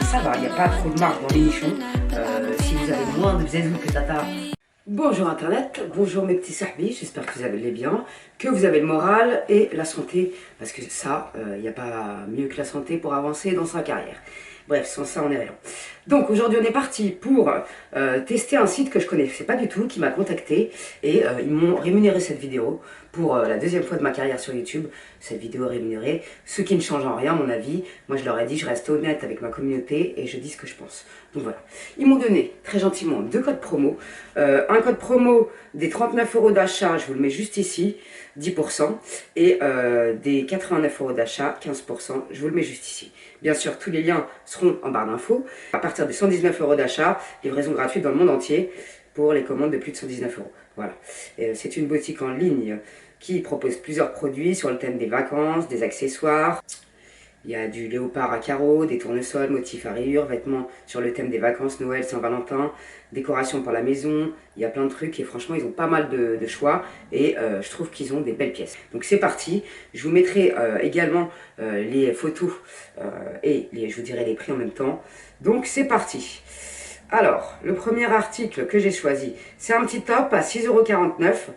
ça va, il n'y a pas trop de marque dans les nichons. Si vous avez moins de zézou que tata. Bonjour internet, bonjour mes petits sahbis, j'espère que vous allez bien, que vous avez le moral et la santé, parce que ça, il n'y a pas mieux que la santé pour avancer dans sa carrière. Bref, sans ça on est rien. Donc aujourd'hui on est parti pour tester un site que je connaissais pas du tout, qui m'a contacté et ils m'ont rémunéré cette vidéo pour la deuxième fois de ma carrière sur YouTube. Cette vidéo est rémunérée, ce qui ne change en rien à mon avis. Moi je leur ai dit je reste honnête avec ma communauté et je dis ce que je pense. Donc voilà, ils m'ont donné très gentiment 2 codes promo. Un code promo des 39 € d'achat, je vous le mets juste ici, 10%, et des 89 € d'achat, 15%, je vous le mets juste ici. Bien sûr, tous les liens seront en barre d'infos. À partir de 119 € d'achat, livraison gratuite dans le monde entier pour les commandes de plus de 119 €. Voilà. C'est une boutique en ligne qui propose plusieurs produits sur le thème des vacances, des accessoires. Il y a du léopard à carreaux, des tournesols, motifs à rayures, vêtements sur le thème des vacances, Noël, Saint-Valentin, décoration pour la maison. Il y a plein de trucs et franchement ils ont pas mal de choix et je trouve qu'ils ont des belles pièces. Donc c'est parti, je vous mettrai également les photos et je vous dirai les prix en même temps. Donc c'est parti. Alors, le premier article que j'ai choisi, c'est un petit top à 6,49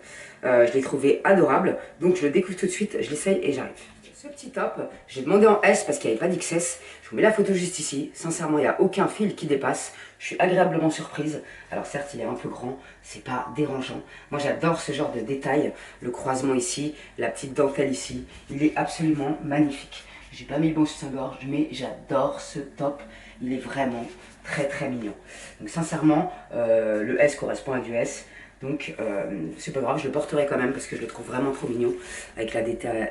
€. Je l'ai trouvé adorable, donc je le découvre tout de suite, je l'essaye et j'arrive. Ce petit top, j'ai demandé en S parce qu'il n'y avait pas d'XS. Je vous mets la photo juste ici. Sincèrement, il n'y a aucun fil qui dépasse. Je suis agréablement surprise. Alors certes, il est un peu grand, c'est pas dérangeant. Moi, j'adore ce genre de détails. Le croisement ici, la petite dentelle ici. Il est absolument magnifique. J'ai pas mis le bon soutien-gorge, mais j'adore ce top. Il est vraiment très très mignon. Donc sincèrement, le S correspond à du S. Donc c'est pas grave, je le porterai quand même parce que je le trouve vraiment trop mignon. Avec la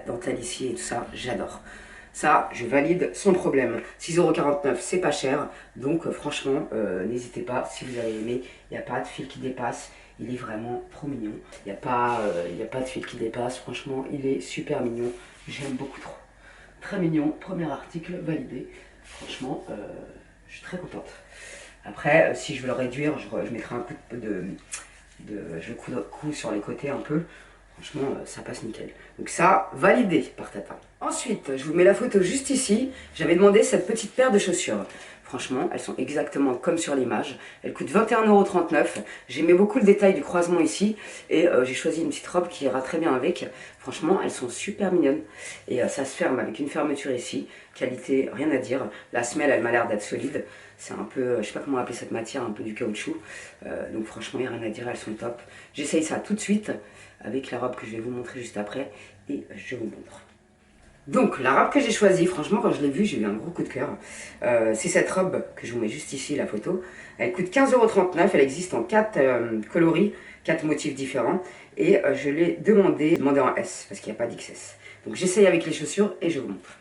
dentelle ici et tout ça, j'adore. Ça, je valide sans problème. 6,49 €, c'est pas cher. Donc franchement, n'hésitez pas si vous avez aimé. Il n'y a pas de fil qui dépasse. Il est vraiment trop mignon. Il n'y a pas de fil qui dépasse. Franchement, il est super mignon. J'aime beaucoup trop. Très mignon. Premier article validé. Franchement, je suis très contente. Après, si je veux le réduire, je mettrai un coup je couds sur les côtés un peu. Franchement, ça passe nickel. Donc ça, validé par Tata. Ensuite, je vous mets la photo juste ici. J'avais demandé cette petite paire de chaussures. Franchement, elles sont exactement comme sur l'image. Elles coûtent 21,39 €. J'aimais beaucoup le détail du croisement ici. Et j'ai choisi une petite robe qui ira très bien avec. Franchement, elles sont super mignonnes. Et ça se ferme avec une fermeture ici. Qualité, rien à dire. La semelle, elle m'a l'air d'être solide. C'est un peu, je sais pas comment appeler cette matière, un peu du caoutchouc. Donc franchement, il n'y a rien à dire, elles sont top. J'essaye ça tout de suite avec la robe que je vais vous montrer juste après. Et je vous montre. Donc la robe que j'ai choisie, franchement quand je l'ai vue, j'ai eu un gros coup de cœur. C'est cette robe que je vous mets juste ici, la photo. Elle coûte 15,39 €, elle existe en 4 coloris, 4 motifs différents. Et je l'ai demandé en S, parce qu'il n'y a pas d'XS. Donc j'essaye avec les chaussures et je vous montre.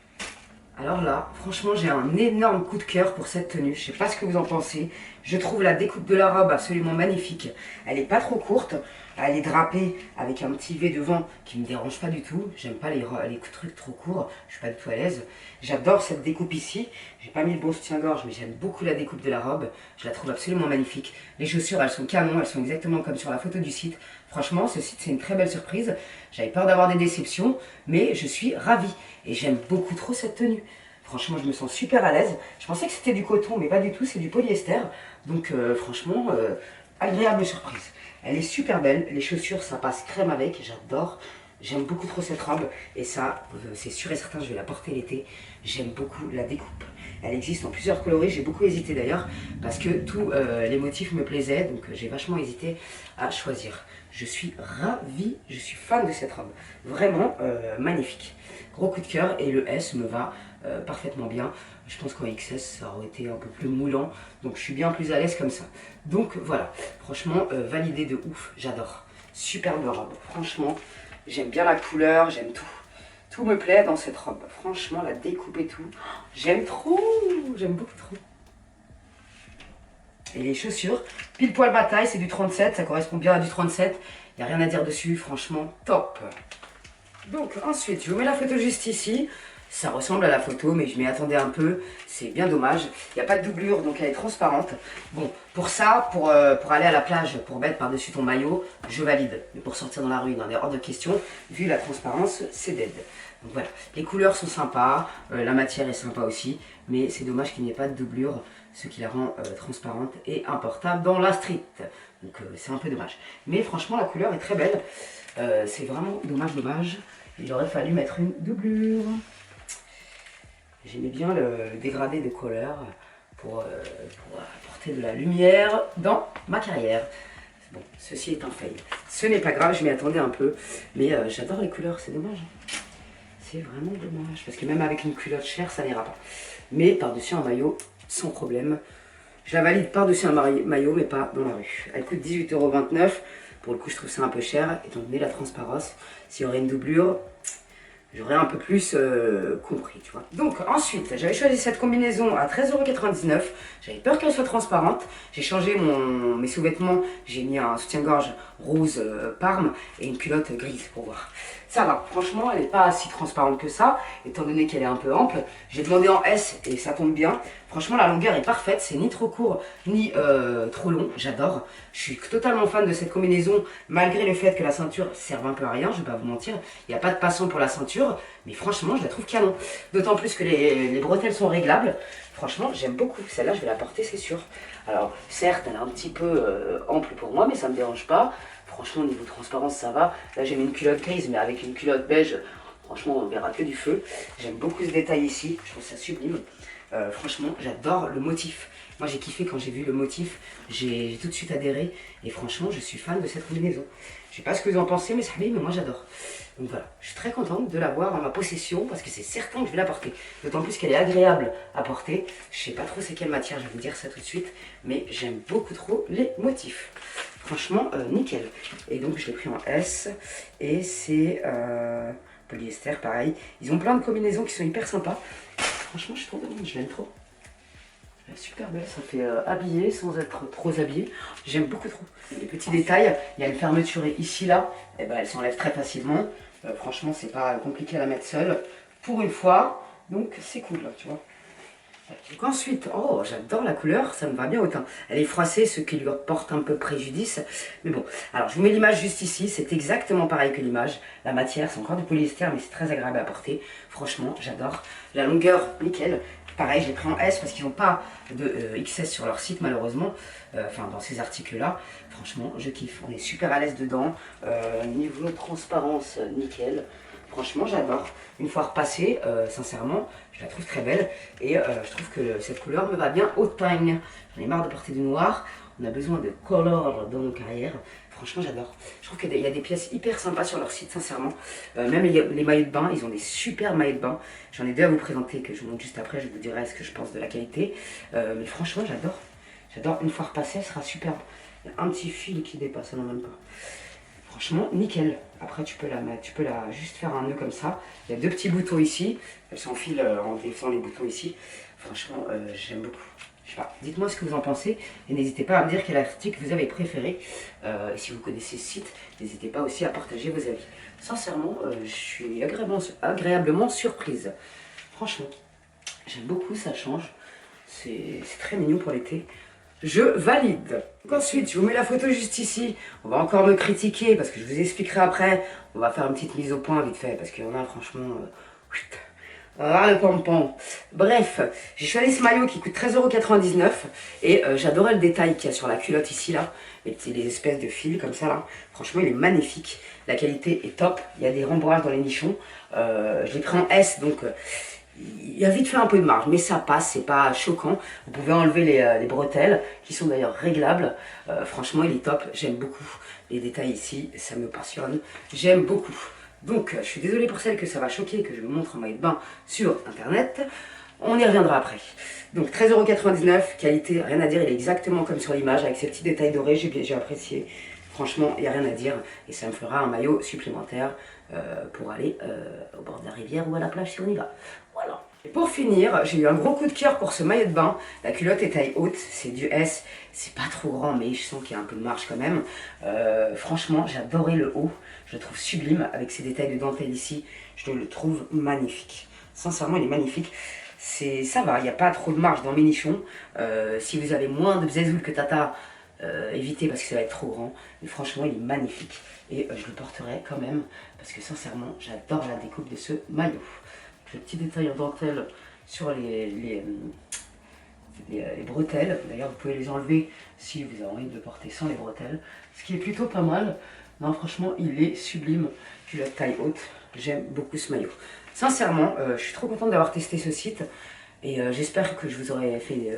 Alors là, franchement, j'ai un énorme coup de cœur pour cette tenue. Je sais pas ce que vous en pensez. Je trouve la découpe de la robe absolument magnifique. Elle est pas trop courte. Elle est drapée avec un petit V devant qui me dérange pas du tout. J'aime pas les trucs trop courts. Je suis pas du tout à l'aise. J'adore cette découpe ici. J'ai pas mis le bon soutien-gorge, mais j'aime beaucoup la découpe de la robe. Je la trouve absolument magnifique. Les chaussures, elles sont canon. Elles sont exactement comme sur la photo du site. Franchement, ce site, c'est une très belle surprise. J'avais peur d'avoir des déceptions, mais je suis ravie. Et j'aime beaucoup trop cette tenue. Franchement, je me sens super à l'aise. Je pensais que c'était du coton, mais pas du tout. C'est du polyester. Donc, franchement, agréable surprise. Elle est super belle. Les chaussures, ça passe crème avec. J'adore. J'aime beaucoup trop cette robe. Et ça, c'est sûr et certain, je vais la porter l'été. J'aime beaucoup la découpe. Elle existe en plusieurs coloris. J'ai beaucoup hésité d'ailleurs, parce que tous les motifs me plaisaient. Donc, j'ai vachement hésité à choisir. Je suis ravie. Je suis fan de cette robe. Vraiment magnifique. Gros coup de cœur. Et le S me va parfaitement bien. Je pense qu'en XS ça aurait été un peu plus moulant, donc je suis bien plus à l'aise comme ça. Donc voilà, franchement validé de ouf, j'adore. Superbe robe, franchement j'aime bien la couleur, j'aime tout. Tout me plaît dans cette robe, franchement la découpe et tout, j'aime trop, j'aime beaucoup trop. Et les chaussures, pile poil bataille, c'est du 37, ça correspond bien à du 37, il n'y a rien à dire dessus, franchement top. Donc ensuite, je vous mets la photo juste ici. Ça ressemble à la photo, mais je m'y attendais un peu. C'est bien dommage. Il n'y a pas de doublure, donc elle est transparente. Bon, pour ça, pour aller à la plage, pour mettre par-dessus ton maillot, je valide. Mais pour sortir dans la rue, il n'en est hors de question. Vu la transparence, c'est dead. Donc voilà, les couleurs sont sympas, la matière est sympa aussi, mais c'est dommage qu'il n'y ait pas de doublure, ce qui la rend transparente et importable dans la street. Donc c'est un peu dommage. Mais franchement, la couleur est très belle. C'est vraiment dommage. Il aurait fallu mettre une doublure. J'aimais bien le dégradé de couleur pour apporter de la lumière dans ma carrière. Bon, ceci est un fail. Ce n'est pas grave, je m'y attendais un peu, mais j'adore les couleurs, c'est dommage. C'est vraiment dommage, parce que même avec une culotte chère, ça n'ira pas. Mais par-dessus un maillot, sans problème. Je la valide par-dessus un maillot, mais pas dans la rue. Elle coûte 18,29 €. Pour le coup, je trouve ça un peu cher, étant donné la transparence. S'il y aurait une doublure, j'aurais un peu plus compris, tu vois. Donc ensuite, j'avais choisi cette combinaison à 13,99 €. J'avais peur qu'elle soit transparente. J'ai changé mes sous-vêtements. J'ai mis un soutien-gorge rose parme et une culotte grise pour voir. Ça va, franchement, elle n'est pas si transparente que ça, étant donné qu'elle est un peu ample. J'ai demandé en S et ça tombe bien. Franchement, la longueur est parfaite, c'est ni trop court, ni trop long, j'adore. Je suis totalement fan de cette combinaison, malgré le fait que la ceinture serve un peu à rien, je ne vais pas vous mentir. Il n'y a pas de passant pour la ceinture, mais franchement, je la trouve canon. D'autant plus que les bretelles sont réglables. Franchement, j'aime beaucoup. Celle-là, je vais la porter, c'est sûr. Alors, certes, elle est un petit peu ample pour moi, mais ça ne me dérange pas. Franchement, au niveau transparence, ça va. Là, j'ai mis une culotte grise, mais avec une culotte beige, franchement, on verra que du feu. J'aime beaucoup ce détail ici. Je trouve ça sublime. Franchement, j'adore le motif. Moi, j'ai kiffé quand j'ai vu le motif. J'ai tout de suite adhéré. Et franchement, je suis fan de cette combinaison. Je sais pas ce que vous en pensez, mais moi, j'adore. Donc voilà, je suis très contente de l'avoir en ma possession parce que c'est certain que je vais la porter. D'autant plus qu'elle est agréable à porter. Je sais pas trop c'est quelle matière, je vais vous dire ça tout de suite. Mais j'aime beaucoup trop les motifs. Franchement, nickel. Et donc, je l'ai pris en S. Et c'est polyester, pareil. Ils ont plein de combinaisons qui sont hyper sympas. Franchement, je suis trop contente, je l'aime trop. Elle est super belle, ça fait habillé sans être trop habillé. J'aime beaucoup trop. Les petits détails, il y a une fermeture ici, là. Et ben, elle s'enlève très facilement. Franchement, c'est pas compliqué à la mettre seule. Pour une fois, donc c'est cool, là, tu vois. Donc ensuite, oh j'adore la couleur, ça me va bien au teint. Elle est froissée, ce qui lui porte un peu préjudice. Mais bon, alors je vous mets l'image juste ici, c'est exactement pareil que l'image. La matière, c'est encore du polyester, mais c'est très agréable à porter. Franchement, j'adore. La longueur, nickel. Pareil, je l'ai pris en S parce qu'ils n'ont pas de XS sur leur site malheureusement. Enfin, dans ces articles-là. Franchement, je kiffe. On est super à l'aise dedans. Niveau transparence, nickel. Franchement, j'adore. Une fois repassée, sincèrement, je la trouve très belle. Et je trouve que cette couleur me va bien au teint. J'en ai marre de porter du noir. On a besoin de color dans nos carrières. Franchement, j'adore. Je trouve qu'il y a des pièces hyper sympas sur leur site, sincèrement. Même les maillots de bain, ils ont des super maillots de bain. J'en ai deux à vous présenter que je vous montre juste après. Je vous dirai ce que je pense de la qualité. Mais franchement, j'adore. J'adore. Une fois repassée, elle sera super. Il y a un petit fil qui dépasse, non même pas. Franchement, nickel. Après, tu peux la mettre, juste faire un nœud comme ça. Il y a deux petits boutons ici. Elle s'enfile en défaisant les boutons ici. Franchement, j'aime beaucoup. Je sais pas. Dites-moi ce que vous en pensez et n'hésitez pas à me dire quel article vous avez préféré. Et si vous connaissez ce site, n'hésitez pas aussi à partager vos avis. Sincèrement, je suis agréablement surprise. Franchement, j'aime beaucoup, ça change. C'est très mignon pour l'été. Je valide. Donc ensuite, je vous mets la photo juste ici. On va encore me critiquer parce que je vous expliquerai après. On va faire une petite mise au point vite fait parce qu'il y en a franchement... Ah, le pompon. Bref, j'ai choisi ce maillot qui coûte 13,99 € et j'adorais le détail qu'il y a sur la culotte ici là. Les espèces de fils comme ça là. Franchement, il est magnifique. La qualité est top. Il y a des rembourrages dans les nichons. Je l'ai pris en S donc... il a vite fait un peu de marge, mais ça passe, c'est pas choquant. Vous pouvez enlever les bretelles, qui sont d'ailleurs réglables. Franchement, il est top, j'aime beaucoup. Les détails ici, ça me passionne. J'aime beaucoup. Donc, je suis désolée pour celles que ça va choquer, que je vous montre en maillot de bain sur Internet. On y reviendra après. Donc, 13,99 €, qualité, rien à dire, il est exactement comme sur l'image, avec ces petits détails dorés, j'ai apprécié. Franchement, il n'y a rien à dire. Et ça me fera un maillot supplémentaire pour aller au bord de la rivière ou à la plage si on y va. Voilà. Et pour finir, j'ai eu un gros coup de cœur pour ce maillot de bain. La culotte est taille haute, c'est du S. C'est pas trop grand, mais je sens qu'il y a un peu de marge quand même. Franchement, j'ai adoré le haut. Je le trouve sublime avec ces détails de dentelle ici. Je le trouve magnifique. Sincèrement, il est magnifique. Ça va, il n'y a pas trop de marge dans mes nichons. Si vous avez moins de bzézoul que tata, évitez parce que ça va être trop grand. Mais franchement, il est magnifique. Et je le porterai quand même parce que sincèrement, j'adore la découpe de ce maillot. Le petit détail en dentelle sur les bretelles. D'ailleurs, vous pouvez les enlever si vous avez envie de le porter sans les bretelles. Ce qui est plutôt pas mal. Non, franchement, il est sublime. Culotte taille haute. J'aime beaucoup ce maillot. Sincèrement, je suis trop contente d'avoir testé ce site. Et j'espère que je vous aurai fait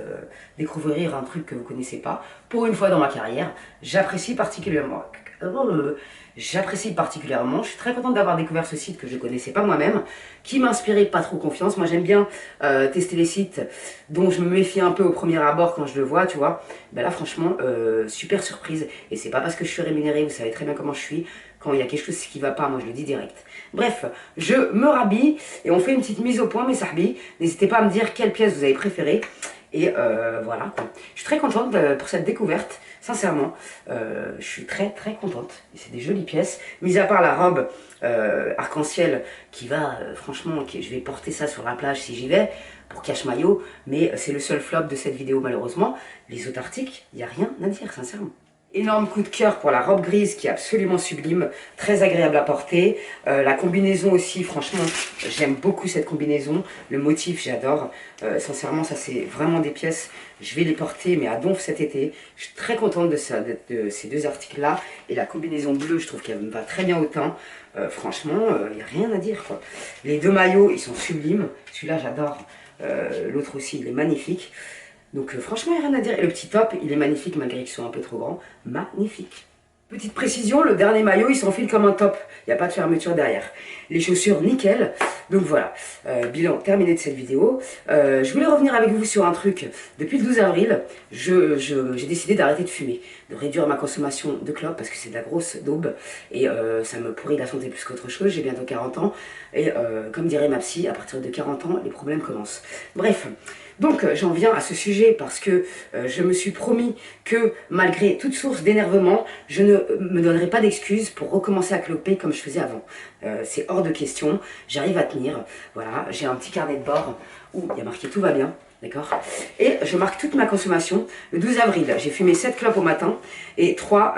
découvrir un truc que vous ne connaissez pas. Pour une fois dans ma carrière, j'apprécie particulièrement. Je suis très contente d'avoir découvert ce site que je ne connaissais pas moi-même, qui m'inspirait pas trop confiance. Moi j'aime bien tester les sites dont je me méfie un peu au premier abord quand je le vois, tu vois. Ben là franchement, super surprise. Et c'est pas parce que je suis rémunérée, vous savez très bien comment je suis. Quand il y a quelque chose qui va pas, moi je le dis direct. Bref, je me rhabille et on fait une petite mise au point, mes sahbis. N'hésitez pas à me dire quelle pièce vous avez préférée. Et voilà quoi. Je suis très contente pour cette découverte. Sincèrement, je suis très contente. C'est des jolies pièces. Mis à part la robe arc-en-ciel qui va, franchement, je vais porter ça sur la plage si j'y vais pour cache maillot. Mais c'est le seul flop de cette vidéo malheureusement. Les autres articles, il n'y a rien à dire sincèrement. Énorme coup de cœur pour la robe grise qui est absolument sublime, très agréable à porter. La combinaison aussi, franchement, j'aime beaucoup cette combinaison. Le motif, j'adore. Sincèrement, ça c'est vraiment des pièces, je vais les porter, mais à donf cet été. Je suis très contente de ces deux articles-là. Et la combinaison bleue, je trouve qu'elle me va très bien au teint. Franchement, il n'y a rien à dire, quoi. Les deux maillots, ils sont sublimes. Celui-là, j'adore. L'autre aussi, il est magnifique. Donc franchement, il n'y a rien à dire. Et le petit top, il est magnifique malgré qu'il soit un peu trop grand. Magnifique. Petite précision, le dernier maillot, il s'enfile comme un top. Il n'y a pas de fermeture derrière. Les chaussures, nickel. Donc voilà, bilan terminé de cette vidéo. Je voulais revenir avec vous sur un truc. Depuis le 12 avril, j'ai décidé d'arrêter de fumer, de réduire ma consommation de clopes parce que c'est de la grosse daube. Et ça me pourrit la santé plus qu'autre chose. J'ai bientôt 40 ans. Et comme dirait ma psy, à partir de 40 ans, les problèmes commencent. Bref. Donc j'en viens à ce sujet parce que je me suis promis que malgré toute source d'énervement, je ne me donnerai pas d'excuses pour recommencer à cloper comme je faisais avant. C'est hors de question, j'arrive à tenir. Voilà, j'ai un petit carnet de bord où il y a marqué tout va bien. D'accord. Et je marque toute ma consommation. Le 12 avril, j'ai fumé 7 clopes au matin et 3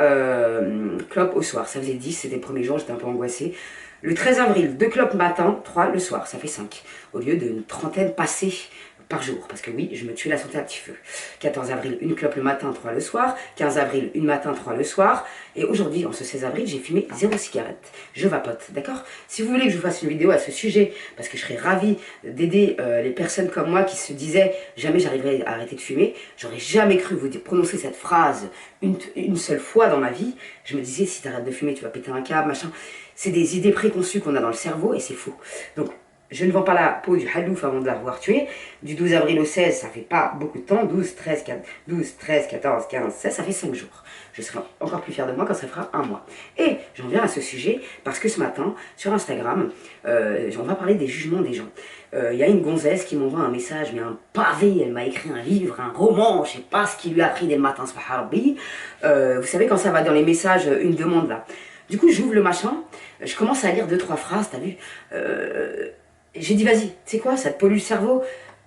clopes au soir. Ça faisait 10, c'était le premier jour, j'étais un peu angoissée. Le 13 avril, 2 clopes matin, 3 le soir, ça fait 5. Au lieu d'une trentaine passée par jour, parce que oui, je me tue la santé à petit feu. 14 avril, une clope le matin, 3 le soir. 15 avril, une matin, 3 le soir. Et aujourd'hui, en ce 16 avril, j'ai fumé 0 cigarette. Je vapote, d'accord? Si vous voulez que je vous fasse une vidéo à ce sujet, parce que je serais ravie d'aider les personnes comme moi qui se disaient jamais j'arriverai à arrêter de fumer, j'aurais jamais cru vous prononcer cette phrase une seule fois dans ma vie. Je me disais, si tu arrêtes de fumer, tu vas péter un câble, machin. C'est des idées préconçues qu'on a dans le cerveau et c'est faux. Donc, je ne vends pas la peau du halouf avant de l'avoir tué. Du 12 avril au 16, ça fait pas beaucoup de temps. 12, 13, 14, 15, 16, ça fait 5 jours. Je serai encore plus fière de moi quand ça fera un mois. Et j'en viens à ce sujet parce que ce matin, sur Instagram, on va parler des jugements des gens. Il y a une gonzesse qui m'envoie un message, mais un pavé. Elle m'a écrit un livre, un roman, je sais pas ce qui lui a pris dès le matin, subhanallah. Vous savez, quand ça va dans les messages, une demande là. Du coup, j'ouvre le machin, je commence à lire 2-3 phrases, t'as vu j'ai dit, vas-y, tu sais quoi, ça te pollue le cerveau,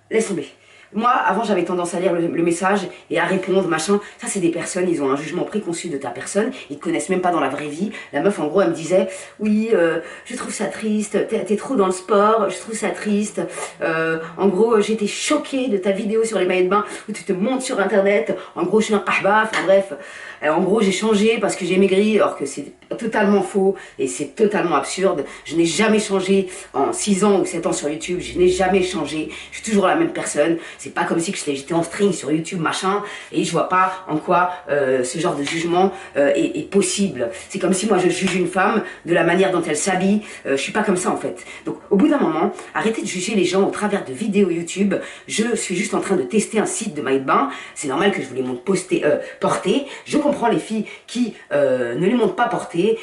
laisse tomber. Moi, avant, j'avais tendance à lire le message et à répondre, machin. Ça, c'est des personnes, ils ont un jugement préconçu de ta personne. Ils te connaissent même pas dans la vraie vie. La meuf, en gros, elle me disait, oui, je trouve ça triste, t'es trop dans le sport, je trouve ça triste. En gros, j'étais choquée de ta vidéo sur les maillots de bain où tu te montes sur Internet. En gros, je suis un ahba, enfin bref. En gros, j'ai changé parce que j'ai maigri, alors que c'est totalement faux et c'est totalement absurde. Je n'ai jamais changé en 6 ans ou 7 ans sur YouTube. Je n'ai jamais changé. Je suis toujours la même personne. C'est pas comme si j'étais en string sur YouTube, machin, et je vois pas en quoi ce genre de jugement est possible. C'est comme si moi je juge une femme de la manière dont elle s'habille. Je suis pas comme ça en fait. Donc au bout d'un moment, arrêtez de juger les gens au travers de vidéos YouTube. Je suis juste en train de tester un site de maillot de bain. C'est normal que je vous les montre porter. Je comprends les filles qui ne les montrent pas porter.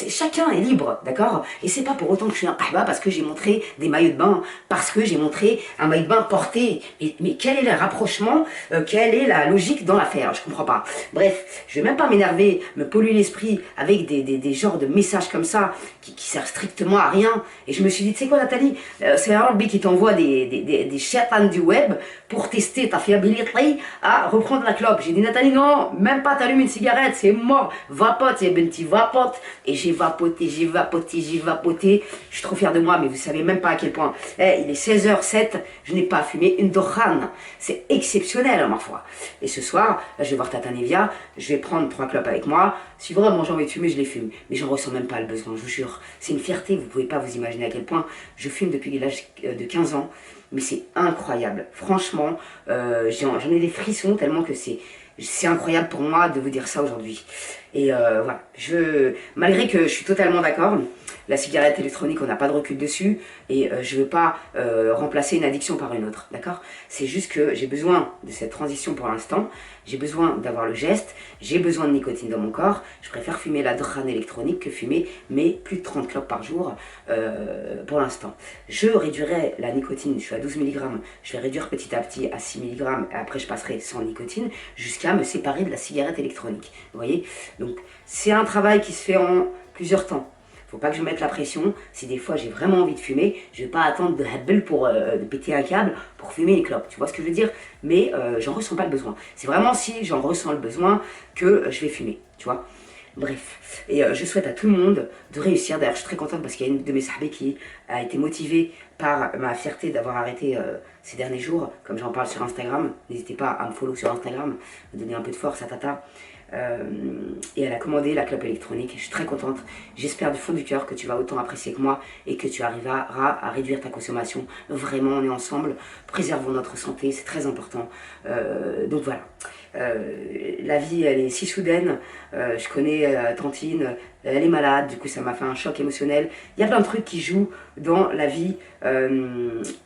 Chacun est libre, d'accord? Et c'est pas pour autant que je suis un ahba parce que j'ai montré des maillots de bain, parce que j'ai montré un maillot de bain porté. Et Mais quel est le rapprochement, quelle est la logique dans l'affaire? Je comprends pas. Bref, je vais même pas m'énerver, me polluer l'esprit avec des genres de messages comme ça qui servent strictement à rien. Et je me suis dit, tu sais quoi Nathalie, c'est Rabbi qui t'envoie des chatans du web pour tester ta fiabilité à reprendre la clope. J'ai dit Nathalie, non, même pas t'allumes une cigarette, c'est mort. Vapote, et ben tu vapote. Et j'ai vapoté, j'ai vapoté, j'ai vapoté. Je suis trop fier de moi, mais vous savez même pas à quel point. Il est 16h07, je n'ai pas fumé une dokhan. C'est exceptionnel, ma foi. Et ce soir, là, je vais voir Tata Nevia, je vais prendre 3 clopes avec moi. Si vraiment j'ai envie de fumer, je les fume. Mais j'en ressens même pas le besoin, je vous jure. C'est une fierté, vous pouvez pas vous imaginer à quel point je fume depuis l'âge de 15 ans. Mais c'est incroyable. Franchement, j'en ai des frissons tellement que c'est incroyable pour moi de vous dire ça aujourd'hui. Et voilà, malgré que je suis totalement d'accord, la cigarette électronique, on n'a pas de recul dessus, et je ne veux pas remplacer une addiction par une autre, d'accord? C'est juste que j'ai besoin de cette transition pour l'instant, j'ai besoin d'avoir le geste, j'ai besoin de nicotine dans mon corps, je préfère fumer la dokhan électronique que fumer mes plus de 30 clopes par jour pour l'instant. Je réduirai la nicotine, je suis à 12 mg, je vais réduire petit à petit à 6 mg, et après je passerai sans nicotine, jusqu'à me séparer de la cigarette électronique, vous voyez? Donc c'est un travail qui se fait en plusieurs temps. Faut pas que je mette la pression. Si des fois j'ai vraiment envie de fumer, je vais pas attendre de habel pour de péter un câble pour fumer une clope. Tu vois ce que je veux dire? Mais j'en ressens pas le besoin. C'est vraiment si j'en ressens le besoin que je vais fumer. Tu vois? Bref. Et je souhaite à tout le monde de réussir. D'ailleurs, je suis très contente parce qu'il y a une de mes sahbés qui a été motivée par ma fierté d'avoir arrêté ces derniers jours. Comme j'en parle sur Instagram, n'hésitez pas à me follow sur Instagram, me donner un peu de force à Tata. Et elle a commandé la clope électronique. Je suis très contente. J'espère du fond du cœur que tu vas autant apprécier que moi et que tu arriveras à réduire ta consommation. Vraiment, on est ensemble. Préservons notre santé, c'est très important. Donc voilà. La vie, elle est si soudaine. Je connais Tantine, elle est malade, du coup ça m'a fait un choc émotionnel. Il y a plein de trucs qui jouent dans la vie.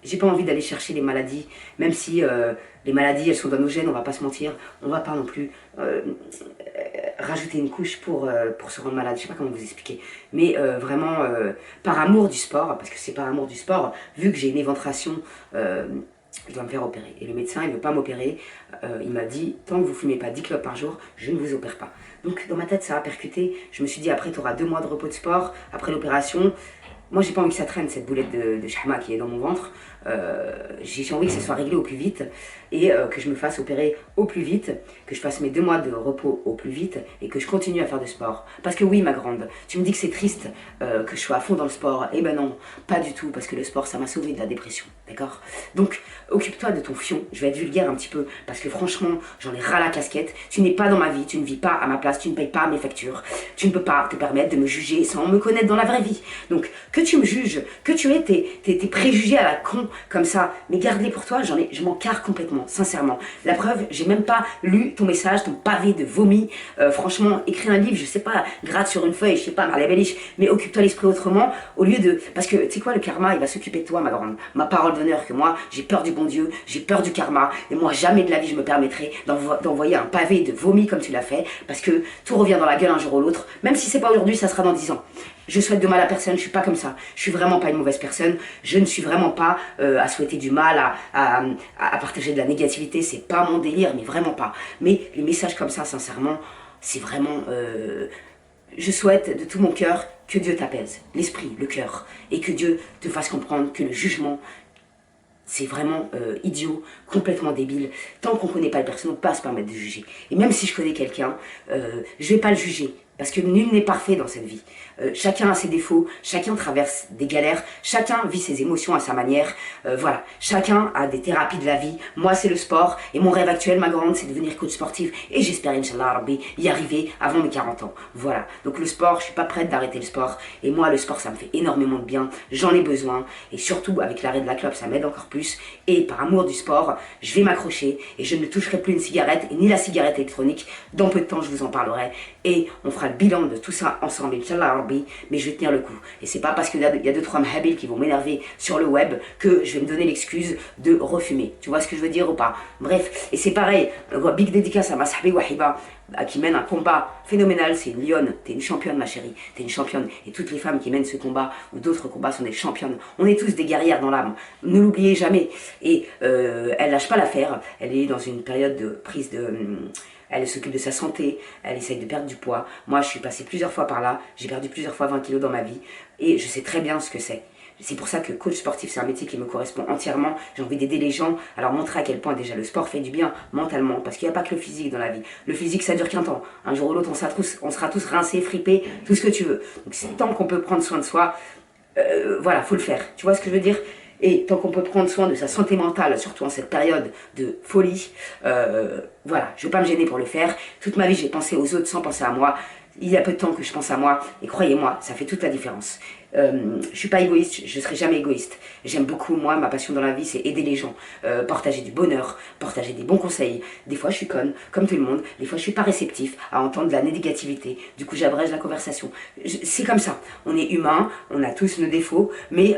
J'ai pas envie d'aller chercher les maladies, même si les maladies elles sont dans nos gènes, on va pas se mentir. On va pas non plus rajouter une couche pour se rendre malade. Je sais pas comment vous expliquer, mais vraiment par amour du sport, parce que c'est par amour du sport, vu que j'ai une éventration. Je dois me faire opérer. Et le médecin, il ne veut pas m'opérer. Il m'a dit, tant que vous ne fumez pas 10 clopes par jour, je ne vous opère pas. Donc dans ma tête, ça a percuté. Je me suis dit, après, tu auras 2 mois de repos de sport. Après l'opération, moi, j'ai pas envie que ça traîne, cette boulette de shahma qui est dans mon ventre. J'ai envie que ça soit réglé au plus vite et que je me fasse opérer au plus vite, que je fasse mes 2 mois de repos au plus vite et que je continue à faire du sport. Parce que oui, ma grande, tu me dis que c'est triste que je sois à fond dans le sport. Eh ben non, pas du tout, parce que le sport, ça m'a sauvé de la dépression, d'accord? Donc, occupe-toi de ton fion. Je vais être vulgaire un petit peu, parce que franchement, j'en ai ras la casquette. Tu n'es pas dans ma vie, tu ne vis pas à ma place, tu ne payes pas mes factures. Tu ne peux pas te permettre de me juger sans me connaître dans la vraie vie. Donc, que tu me juges, que tu aies tes préjugés à la con, comme ça, mais garde-les pour toi, je m'en carre complètement, sincèrement. La preuve, j'ai même pas lu ton message, ton pavé de vomi. Franchement, écris un livre, je sais pas, gratte sur une feuille, je sais pas, la beliche, mais occupe-toi l'esprit autrement, au lieu de... Parce que, tu sais quoi, le karma, il va s'occuper de toi, ma grande. Ma parole d'honneur que moi, j'ai peur du bon Dieu, j'ai peur du karma, et moi, jamais de la vie, je me permettrai d'envoyer un pavé de vomi comme tu l'as fait, parce que tout revient dans la gueule un jour ou l'autre, même si c'est pas aujourd'hui, ça sera dans 10 ans. Je souhaite de mal à personne, je suis pas comme ça. Je suis vraiment pas une mauvaise personne. Je ne suis vraiment pas à souhaiter du mal, à partager de la négativité. C'est pas mon délire, mais vraiment pas. Mais les messages comme ça, sincèrement, c'est vraiment... je souhaite de tout mon cœur que Dieu t'apaise, l'esprit, le cœur, et que Dieu te fasse comprendre que le jugement, c'est vraiment idiot, complètement débile. Tant qu'on ne connaît pas la personne, on ne peut pas se permettre de juger. Et même si je connais quelqu'un, je ne vais pas le juger. Parce que nul n'est parfait dans cette vie. Chacun a ses défauts, chacun traverse des galères, chacun vit ses émotions à sa manière. Voilà, chacun a des thérapies de la vie. Moi, c'est le sport. Et mon rêve actuel, ma grande, c'est de devenir coach sportif. Et j'espère, Inch'Allah, Rabbi, y arriver avant mes 40 ans. Voilà, donc le sport, je suis pas prête d'arrêter le sport. Et moi, le sport, ça me fait énormément de bien. J'en ai besoin. Et surtout, avec l'arrêt de la clope, ça m'aide encore plus. Et par amour du sport, je vais m'accrocher. Et je ne toucherai plus une cigarette, et ni la cigarette électronique. Dans peu de temps, je vous en parlerai. Et on fera fera le bilan de tout ça ensemble, Inch'Allah Rabbi, mais je vais tenir le coup. Et c'est pas parce qu'il y a 2-3 mhabil qui vont m'énerver sur le web que je vais me donner l'excuse de refumer. Tu vois ce que je veux dire ou pas? Bref, et c'est pareil, big dédicace à ma sahbi Wahiba, qui mène un combat phénoménal, c'est une lionne, t'es une championne ma chérie, t'es une championne, et toutes les femmes qui mènent ce combat, ou d'autres combats sont des championnes, on est tous des guerrières dans l'âme, ne l'oubliez jamais, et elle lâche pas l'affaire, elle est dans une période de prise de... Elle s'occupe de sa santé, elle essaye de perdre du poids. Moi, je suis passée plusieurs fois par là, j'ai perdu plusieurs fois 20 kilos dans ma vie, et je sais très bien ce que c'est. C'est pour ça que coach sportif, c'est un métier qui me correspond entièrement. J'ai envie d'aider les gens, alors montrer à quel point déjà le sport fait du bien mentalement, parce qu'il n'y a pas que le physique dans la vie. Le physique, ça dure qu'un temps. Un jour ou l'autre, on sera tous rincés, fripés, tout ce que tu veux. Donc tant qu'on peut prendre soin de soi, voilà, faut le faire. Tu vois ce que je veux dire? Et tant qu'on peut prendre soin de sa santé mentale, surtout en cette période de folie, voilà, je ne veux pas me gêner pour le faire. Toute ma vie, j'ai pensé aux autres sans penser à moi. Il y a peu de temps que je pense à moi, et croyez-moi, ça fait toute la différence. Je suis pas égoïste, je serai jamais égoïste. J'aime beaucoup, moi, ma passion dans la vie, c'est aider les gens, partager du bonheur, partager des bons conseils. Des fois, je suis conne, comme tout le monde. Des fois, je suis pas réceptif à entendre de la négativité. Du coup, j'abrège la conversation. C'est comme ça. On est humain, on a tous nos défauts, mais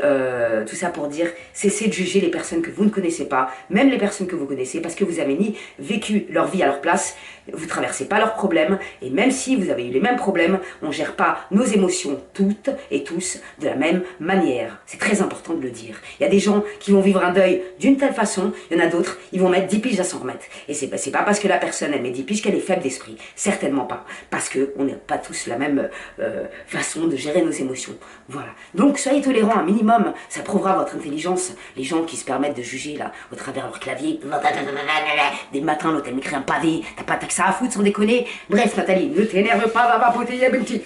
tout ça pour dire, cessez de juger les personnes que vous ne connaissez pas, même les personnes que vous connaissez, parce que vous avez ni vécu leur vie à leur place, vous traversez pas leurs problèmes, et même si vous avez eu les mêmes problèmes, on gère pas nos émotions toutes et tous de la même manière. C'est très important de le dire. Il y a des gens qui vont vivre un deuil d'une telle façon, il y en a d'autres, ils vont mettre 10 piges à s'en remettre. Et c'est pas parce que la personne, elle met 10 piges qu'elle est faible d'esprit. Certainement pas. Parce qu'on n'a pas tous la même façon de gérer nos émotions. Voilà. Donc, soyez tolérants un minimum. Ça prouvera votre intelligence. Les gens qui se permettent de juger, là, au travers leur clavier, des matins, l'autre, elle m'écrit un pavé, t'as que ça à foutre, sans déconner. Bref, Nathalie, ne t'énerve pas, va vapoter, y'a un petit...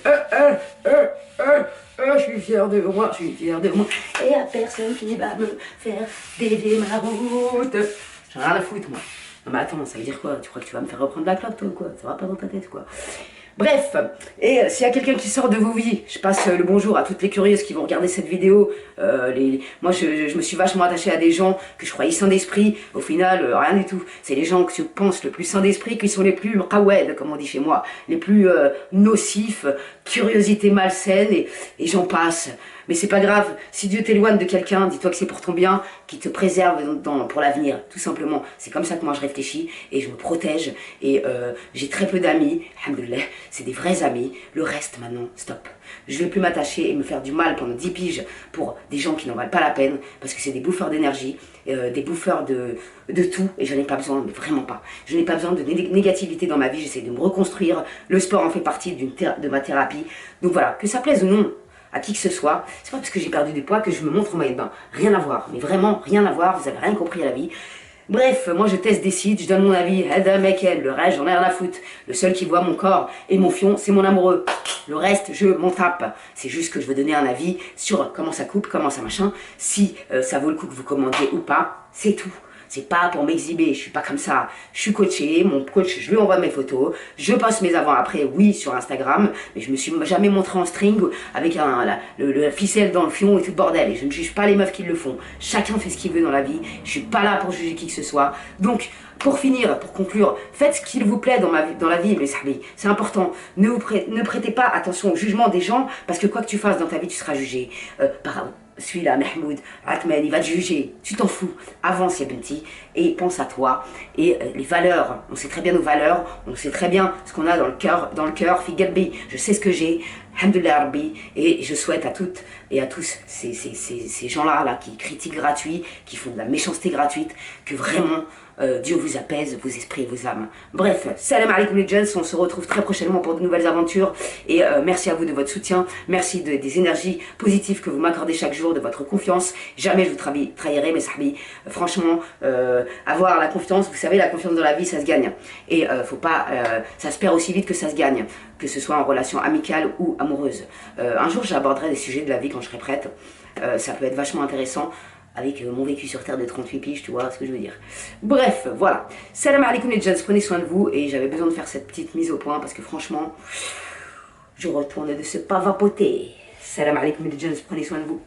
je suis fier de moi, je suis fier de moi. Et y'a personne qui va me faire dévier ma route. J'en ai rien à foutre, moi. Non mais attends, ça veut dire quoi? Tu crois que tu vas me faire reprendre la clope, toi, ou quoi? Ça va pas dans ta tête, quoi. Bref, et s'il y a quelqu'un qui sort de vos vies, je passe le bonjour à toutes les curieuses qui vont regarder cette vidéo. Moi, je me suis vachement attachée à des gens que je croyais sains d'esprit. Au final, rien du tout. C'est les gens que tu penses le plus sains d'esprit qui sont les plus qawed, comme on dit chez moi, les plus nocifs, curiosité malsaine, et j'en passe. Mais c'est pas grave, si Dieu t'éloigne de quelqu'un, dis-toi que c'est pour ton bien, qui te préserve pour l'avenir, tout simplement. C'est comme ça que moi je réfléchis, et je me protège, et j'ai très peu d'amis, alhamdoulilah, c'est des vrais amis. Le reste maintenant, stop. Je vais plus m'attacher et me faire du mal pendant 10 piges pour des gens qui n'en valent pas la peine, parce que c'est des bouffeurs d'énergie, des bouffeurs de tout, et je n'en ai pas besoin, mais vraiment pas. Je n'ai pas besoin de négativité dans ma vie, j'essaie de me reconstruire, le sport en fait partie de ma thérapie. Donc voilà, que ça plaise ou non à qui que ce soit, c'est pas parce que j'ai perdu du poids que je me montre en maillot de bain. Rien à voir, mais vraiment rien à voir, vous avez rien compris à la vie. Bref, moi je teste des sites, je donne mon avis, Hada Mekel, le reste j'en ai rien à foutre. Le seul qui voit mon corps et mon fion, c'est mon amoureux. Le reste, je m'en tape. C'est juste que je veux donner un avis sur comment ça coupe, comment ça machin, si ça vaut le coup que vous commandiez ou pas, c'est tout. C'est pas pour m'exhiber, je suis pas comme ça. Je suis coaché, mon coach, je lui envoie mes photos, je poste mes avant-après, oui, sur Instagram, mais je me suis jamais montré en string avec la ficelle dans le fion et tout le bordel. Et je ne juge pas les meufs qui le font. Chacun fait ce qu'il veut dans la vie. Je suis pas là pour juger qui que ce soit. Donc, pour finir, pour conclure, faites ce qu'il vous plaît dans la vie, mes sahbis. C'est important. Ne prêtez pas attention au jugement des gens, parce que quoi que tu fasses dans ta vie, tu seras jugé. Celui-là, Mahmoud, Atman, il va te juger. Tu t'en fous. Avance, ya benti, et pense à toi. Et les valeurs, on sait très bien nos valeurs, on sait très bien ce qu'on a dans le cœur, fi galbi. Je sais ce que j'ai, alhamdoulilah rabbi, et je souhaite à toutes et à tous ces gens-là là, qui critiquent gratuit, qui font de la méchanceté gratuite, que vraiment Dieu vous apaise, vos esprits et vos âmes. Bref, salam alaikum les gens, on se retrouve très prochainement pour de nouvelles aventures, et merci à vous de votre soutien, merci des énergies positives que vous m'accordez chaque jour, de votre confiance. Jamais je vous trahirai mes sahbis. Franchement, avoir la confiance, vous savez, la confiance dans la vie, ça se gagne, et faut pas, ça se perd aussi vite que ça se gagne, que ce soit en relation amicale ou amoureuse. Un jour j'aborderai des sujets de la vie quand je serai prête, ça peut être vachement intéressant, avec mon vécu sur Terre de 38 piges, tu vois ce que je veux dire. Bref, voilà. Salam alaikum les gens, prenez soin de vous, et j'avais besoin de faire cette petite mise au point, parce que franchement, je retourne de ce pas vapoter. Salam alaikum les gens, prenez soin de vous.